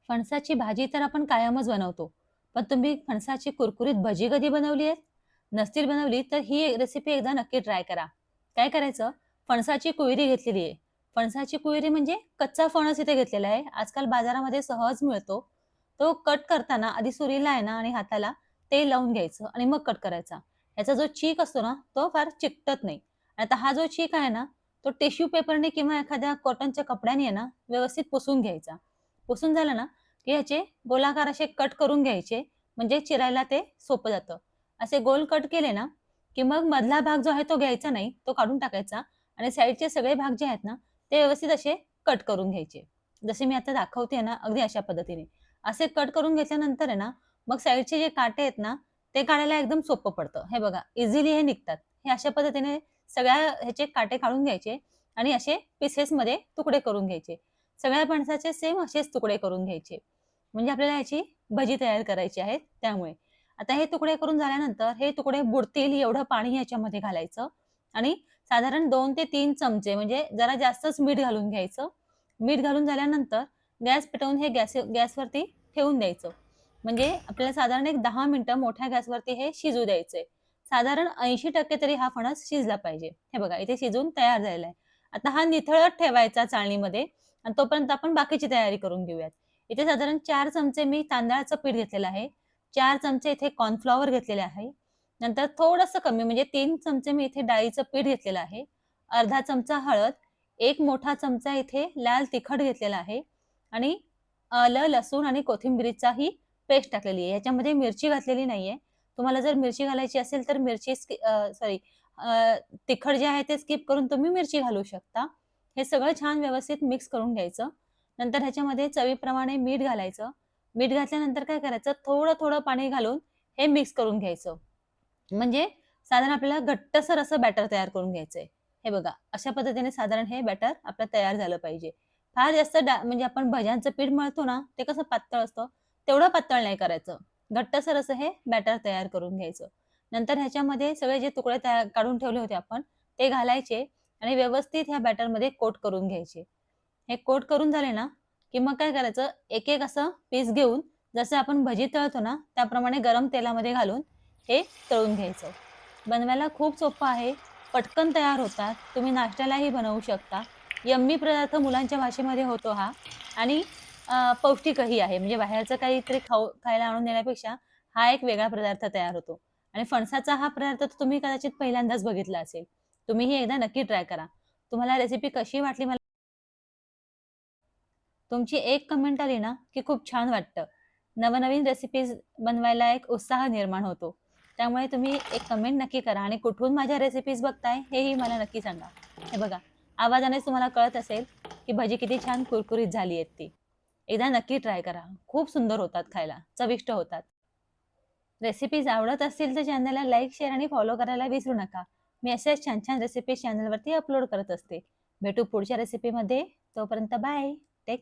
फणसाची भाजी तर आपण कायमच बनवतो. पण तुम्ही फणसाची कुरकुरीत भजी कधी बनवली आहे? नसतील बनवली तर ही रेसिपी एकदा नक्की ट्राय करा. काय करायचं? फणसाची कुयरी घेतलेली आहे. फणसाची कुयरी म्हणजे कच्चा फणस इथे घेतलेला आहे. आजकाल बाजारामध्ये सहज मिळतो. तो कट करताना आधी सुरीला आहे ना आणि हाताला तेल लावून घ्यायचं आणि मग कट करायचा. याचा जो चीक असतो ना, तो फार चिकटत नाही. आता हा जो चीक आहे ना, तो टिश्यू पेपरने किंवा एखाद्या कॉटनच्या कपड्याने आहे ना, व्यवस्थित पुसून घ्यायचा. पुसून झालं ना, की ह्याचे गोलाकार असे कट करून घ्यायचे, म्हणजे चिरायला ते सोपं जातं. असे गोल कट केले ना, की मग मधला भाग जो आहे तो घ्यायचा नाही, तो काढून टाकायचा आणि साइडचे सगळे भाग जे आहेत ना, ते व्यवस्थित असे कट करून घ्यायचे. जसे मी आता दाखवते ना, अगदी अशा पद्धतीने. असे कट करून घेतल्यानंतर आहे ना, मग साइडचे जे काटे आहेत ना, ते काढायला एकदम सोपं पडतं. हे बघा, इझिली हे निघतात. हे अशा पद्धतीने सगळ्या ह्याचे काटे काढून घ्यायचे आणि असे पीसेसमध्ये तुकडे करून घ्यायचे. सगळ्या फणसाचे सेम असेच तुकडे करून घ्यायचे. म्हणजे आपल्याला ह्याची भजी तयार करायची आहे त्यामुळे. आता हे तुकडे करून झाल्यानंतर हे तुकडे बुडतील एवढं पाणी ह्याच्यामध्ये घालायचं आणि साधारण 2 ते 3 चमचे म्हणजे जरा जास्तच मीठ घालून घ्यायचं. मीठ घालून झाल्यानंतर गॅस पेटवून हे गॅसवरती ठेवून द्यायचं. म्हणजे आपल्याला साधारण एक 10 मिनिटं मोठ्या गॅसवरती हे शिजू द्यायचंय. साधारण 80% तरी हा फणस शिजला पाहिजे. हे बघा इथे शिजून तयार झालेला आहे. आता हा निथळत ठेवायचा चाळणीमध्ये आणि तोपर्यंत आपण बाकीची तयारी करून घेऊयात. इथे साधारण 4 चमचे मी तांदळाचं पीठ घेतलेलं आहे. 4 चमचे इथे कॉर्नफ्लॉवर घेतलेले आहे. नंतर थोडंसं कमी म्हणजे 3 चमचे मी इथे डाळीचं पीठ घेतलेलं आहे. अर्धा चमचा हळद, 1 मोठा चमचा इथे लाल तिखट घेतलेला आहे आणि आलं, लसूण आणि कोथिंबिरीचाही पेस्ट टाकलेली आहे. याच्यामध्ये मिरची घातलेली नाहीये. तुम्हाला जर मिरची घालायची असेल तर सॉरी तिखट जे आहे ते स्किप करून तुम्ही मिरची घालू शकता. हे सगळं छान व्यवस्थित मिक्स करून घ्यायचं. नंतर ह्याच्यामध्ये चवीप्रमाणे मीठ घालायचं. मीठ घातल्यानंतर काय करायचं, थोडं-थोडं पाणी घालून हे मिक्स करून घ्यायचं. म्हणजे साधारण आपल्याला घट्टसर असं बॅटर तयार करून घ्यायचंय. हे बघा, अशा पद्धतीने साधारण हे बॅटर आपलं तयार झालं पाहिजे. फार जास्त म्हणजे आपण भज्यांचं पीठ मळतो ना, ते कसं पातळ असतं, तेवढं पातळ नाही करायचं. घट्टसर असं हे बॅटर तयार करून घ्यायचं. नंतर ह्याच्यामध्ये सगळे जे तुकडे तयार काढून ठेवले होते आपण, ते घालायचे आणि व्यवस्थित ह्या बॅटरमध्ये कोट करून घ्यायचे. हे कोट करून झाले ना, की मग काय करायचं, एक-एक असं पीस घेऊन जसं आपण भजी तळतो ना, त्याप्रमाणे गरम तेलामध्ये घालून हे तळून घ्यायचं. बनवायला खूप सोपं आहे. पटकन तयार होतात. तुम्ही नाश्त्यालाही बनवू शकता. यम्मी पदार्थ मुलांच्या भाषेमध्ये होतो हा आणि पौष्टिकही आहे. म्हणजे बाहेरचं काहीतरी खायला आणून देण्यापेक्षा हा एक वेगळा पदार्थ तयार होतो. आणि फणसाचा हा पदार्थ तर तुम्ही कदाचित पहिल्यांदाच बघितला असेल. तुम्हीही एकदा नक्की ट्राय करा. तुम्हाला रेसिपी कशी वाटली मला तुमची एक कमेंट आली ना, की खूप छान वाटतं. नवनवीन रेसिपीज बनवायला एक उत्साह निर्माण होतो. त्यामुळे तुम्ही एक कमेंट नक्की करा आणि कुठून माझ्या रेसिपीज बघताय हेही मला नक्की सांगा. हे बघा, आवाजानेच तुम्हाला कळत असेल, की भजी किती छान कुरकुरीत झाली आहेत ती. एकदा नक्की ट्राय करा. खूप सुंदर होतात खायला, चविष्ट होतात. रेसिपीज आवडत असतील तर चॅनलला लाईक, शेअर आणि फॉलो करायला विसरू नका. मी अशाच छान-छान रेसिपीज चॅनलवरती अपलोड करत असते. भेटू पुढच्या रेसिपीमध्ये. तोपर्यंत बाय.